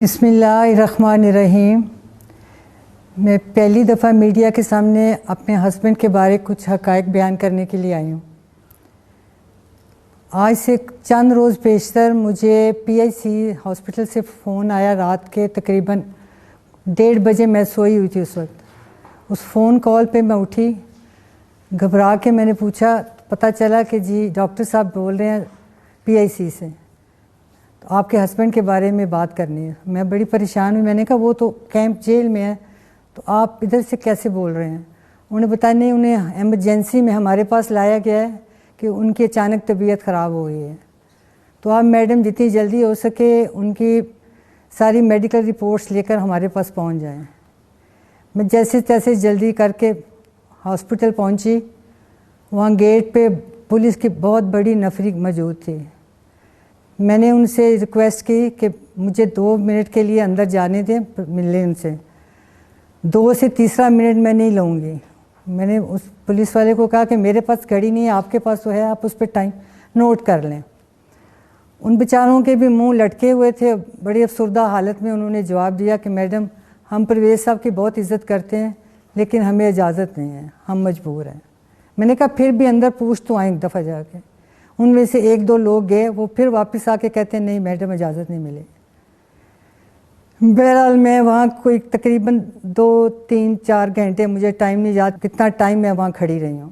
بسم اللہ الرحمن الرحیم۔ میں پہلی دفعہ میڈیا کے سامنے اپنے ہسبینڈ کے بارے کچھ حقائق بیان کرنے کے لیے آئی ہوں۔ آج سے چند روز پیشتر مجھے PIC ہاسپٹل سے فون آیا، رات کے تقریباً 1:30 بجے میں سوئی ہوئی تھی اس وقت۔ اس فون کال پہ میں اٹھی، گھبرا کے میں نے پوچھا، پتہ چلا کہ جی ڈاکٹر صاحب بول رہے ہیں PIC سے، تو آپ کے ہسبینڈ کے بارے میں بات کرنی ہے۔ میں بڑی پریشان ہوئی، میں نے کہا وہ تو کیمپ جیل میں ہے، تو آپ ادھر سے کیسے بول رہے ہیں؟ انہوں نے بتایا نہیں، انہیں ایمرجنسی میں ہمارے پاس لایا گیا ہے کہ ان کی اچانک طبیعت خراب ہو گئی ہے، تو آپ میڈم جتنی جلدی ہو سکے ان کی ساری میڈیکل رپورٹس لے کر ہمارے پاس پہنچ جائیں۔ میں جیسے تیسے جلدی کر کے ہاسپٹل پہنچی۔ وہاں گیٹ پہ پولیس کی بہت بڑی نفری موجود تھی۔ میں نے ان سے ریکویسٹ کی کہ مجھے 2 منٹ کے لیے اندر جانے دیں، مل لیں ان سے۔ 2 سے تیسرا منٹ میں نہیں لوں گی۔ میں نے اس پولیس والے کو کہا کہ میرے پاس گھڑی نہیں ہے، آپ کے پاس تو ہے، آپ اس پہ ٹائم نوٹ کر لیں۔ ان بیچاروں کے بھی منہ لٹکے ہوئے تھے، بڑی افسردہ حالت میں انہوں نے جواب دیا کہ میڈم ہم پرویز صاحب کی بہت عزت کرتے ہیں لیکن ہمیں اجازت نہیں ہے، ہم مجبور ہیں۔ میں نے کہا پھر بھی اندر پوچھ تو آئیں ایک دفعہ جا کے۔ ان میں سے 1-2 لوگ گئے، وہ پھر واپس آ کے کہتے ہیں نہیں میڈم اجازت نہیں ملے۔ بہرحال میں وہاں کوئی تقریباً 2-3-4 گھنٹے، مجھے ٹائم نہیں یاد کتنا ٹائم میں وہاں کھڑی رہی ہوں۔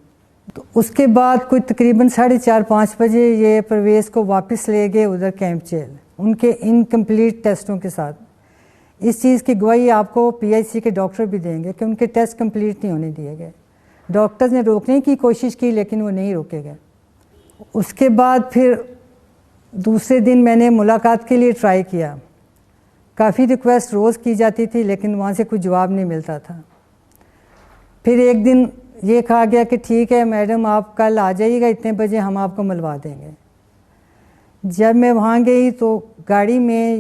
تو اس کے بعد کوئی تقریباً 4:30-5 بجے یہ پرویز کو واپس لے گئے ادھر کیمپ جیل، ان کے انکمپلیٹ ٹیسٹوں کے ساتھ۔ اس چیز کی گواہی آپ کو PIC کے ڈاکٹر بھی دیں گے کہ ان کے ٹیسٹ کمپلیٹ نہیں ہونے دیے گئے۔ ڈاکٹرز نے روکنے کی کوشش کی لیکن وہ نہیں روکے گئے۔ اس کے بعد پھر دوسرے دن میں نے ملاقات کے لیے ٹرائی کیا، کافی ریکویسٹ روز کی جاتی تھی لیکن وہاں سے کوئی جواب نہیں ملتا تھا۔ پھر ایک دن یہ کہا گیا کہ ٹھیک ہے میڈم آپ کل آ جائیے گا اتنے بجے، ہم آپ کو ملوا دیں گے۔ جب میں وہاں گئی تو گاڑی میں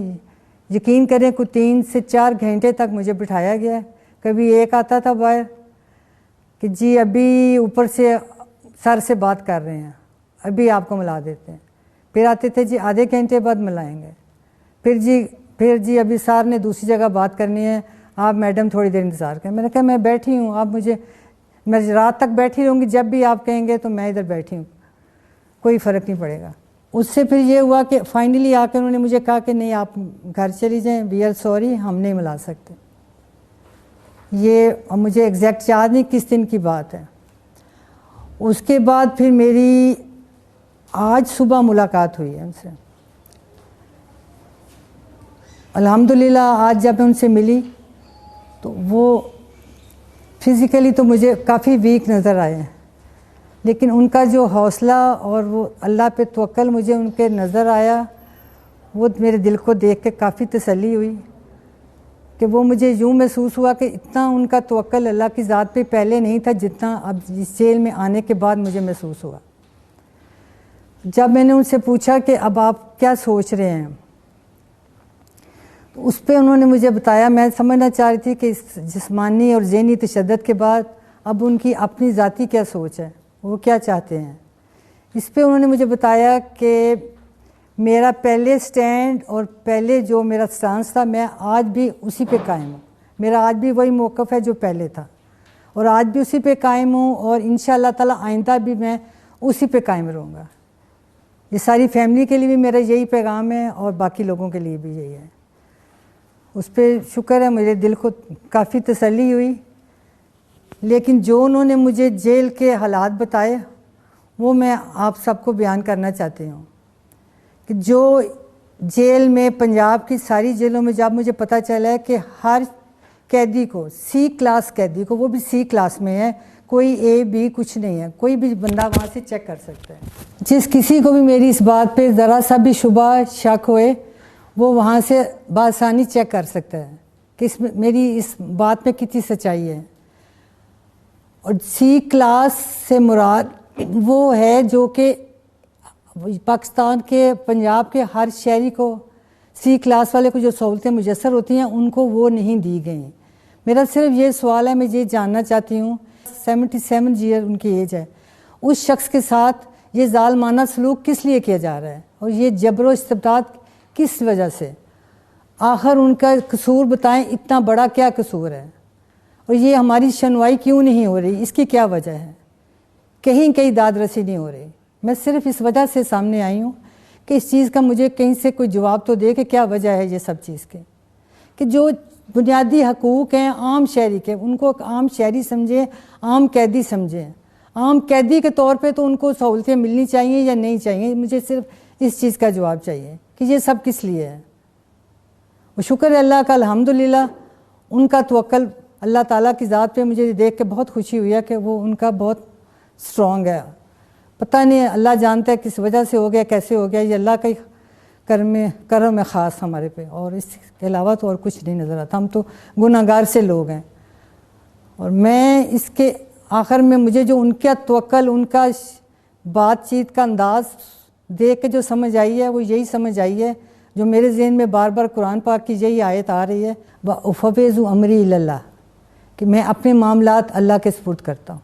یقین کریں کوئی 3 سے 4 گھنٹے تک مجھے بٹھایا گیا۔ کبھی ایک آتا تھا باہر کہ جی ابھی اوپر سے سر سے بات کر رہے ہیں، ابھی آپ کو ملا دیتے ہیں۔ پھر آتے تھے جی آدھے گھنٹے بعد ملائیں گے۔ پھر جی ابھی سر نے دوسری جگہ بات کرنی ہے، آپ میڈم تھوڑی دیر انتظار کریں۔ میں نے کہا میں بیٹھی ہوں، آپ میں رات تک بیٹھی رہوں گی، جب بھی آپ کہیں گے تو میں ادھر بیٹھی ہوں، کوئی فرق نہیں پڑے گا۔ اس سے پھر یہ ہوا کہ فائنلی آ کے انہوں نے مجھے کہا کہ نہیں آپ گھر چلی جائیں، وی آر سوری، ہم نہیں ملا سکتے۔ یہ مجھے ایگزیکٹ یاد نہیں کس دن کی بات ہے۔ اس کے بعد پھر میری آج صبح ملاقات ہوئی ہے ان سے۔ الحمدللہ آج جب میں ان سے ملی تو وہ فزیکلی تو مجھے کافی ویک نظر آئے ہیں، لیکن ان کا جو حوصلہ اور وہ اللہ پہ توکل مجھے ان کے نظر آیا، وہ میرے دل کو دیکھ کے کافی تسلی ہوئی کہ وہ مجھے یوں محسوس ہوا کہ اتنا ان کا توکل اللہ کی ذات پہ پہلے نہیں تھا جتنا اب اس جیل میں آنے کے بعد مجھے محسوس ہوا۔ جب میں نے ان سے پوچھا کہ اب آپ کیا سوچ رہے ہیں، تو اس پہ انہوں نے مجھے بتایا، میں سمجھنا چاہ رہی تھی کہ اس جسمانی اور ذہنی تشدد کے بعد اب ان کی اپنی ذاتی کیا سوچ ہے، وہ کیا چاہتے ہیں۔ اس پہ انہوں نے مجھے بتایا کہ میرا پہلے سٹینڈ اور پہلے جو میرا سٹانس تھا میں آج بھی اسی پہ قائم ہوں، میرا آج بھی وہی موقف ہے جو پہلے تھا، اور آج بھی اسی پہ قائم ہوں، اور انشاءاللہ تعالی آئندہ بھی میں اسی پہ قائم رہوں گا۔ یہ ساری فیملی کے لیے بھی میرا یہی پیغام ہے اور باقی لوگوں کے لیے بھی یہی ہے۔ اس پہ شکر ہے میرے دل کو کافی تسلی ہوئی۔ لیکن جو انہوں نے مجھے جیل کے حالات بتائے وہ میں آپ سب کو بیان کرنا چاہتی ہوں کہ جو جیل میں پنجاب کی ساری جیلوں میں جب مجھے پتہ چلا ہے کہ ہر قیدی کو C کلاس قیدی کو، وہ بھی C کلاس میں ہے، کوئی A B کچھ نہیں ہے، کوئی بھی بندہ وہاں سے چیک کر سکتا ہے۔ جس کسی کو بھی میری اس بات پہ ذرا سا بھی شبہ شک ہوئے وہ وہاں سے بآسانی چیک کر سکتا ہے کہ میری اس بات میں کتنی سچائی ہے۔ اور C کلاس سے مراد وہ ہے جو کہ پاکستان کے پنجاب کے ہر شہری کو C کلاس والے کو جو سہولتیں میسر ہوتی ہیں ان کو وہ نہیں دی گئیں۔ میرا صرف یہ سوال ہے، میں یہ جاننا چاہتی ہوں، 77 ایئر ان کی ایج ہے، اس شخص کے ساتھ یہ ظالمانہ سلوک کس لیے کیا جا رہا ہے اور یہ جبر و استبداد کس وجہ سے؟ آخر ان کا قصور بتائیں، اتنا بڑا کیا قصور ہے، اور یہ ہماری سنوائی کیوں نہیں ہو رہی، اس کی کیا وجہ ہے؟ کہیں داد رسی نہیں ہو رہی۔ میں صرف اس وجہ سے سامنے آئی ہوں کہ اس چیز کا مجھے کہیں سے کوئی جواب تو دے کہ کیا وجہ ہے یہ سب چیز کے، کہ جو بنیادی حقوق ہیں عام شہری کے، ان کو عام شہری سمجھیں، عام قیدی سمجھیں، عام قیدی کے طور پہ تو ان کو سہولتیں ملنی چاہیے یا نہیں چاہیے؟ مجھے صرف اس چیز کا جواب چاہیے کہ یہ سب کس لیے ہے۔ وہ شکر ہے اللہ کا، الحمدللہ ان کا توکل اللہ تعالیٰ کی ذات پہ مجھے دیکھ کے بہت خوشی ہوئی ہے کہ وہ ان کا بہت سٹرونگ ہے۔ پتہ نہیں اللہ جانتا ہے کس وجہ سے ہو گیا، کیسے ہو گیا، یہ اللہ کا ہی کرم ہے خاص ہمارے پہ، اور اس کے علاوہ تو اور کچھ نہیں نظر آتا۔ ہم تو گناہ گار سے لوگ ہیں، اور میں اس کے آخر میں مجھے جو ان کا توکل، ان کا بات چیت کا انداز دیکھ کے جو سمجھ آئی ہے وہ یہی سمجھ آئی ہے جو میرے ذہن میں بار بار قرآن پاک کی یہی آیت آ رہی ہے، وَأُفَوِّضُ أَمْرِي إِلَى اللَّهِ، کہ میں اپنے معاملات اللہ کے سپرد کرتا ہوں۔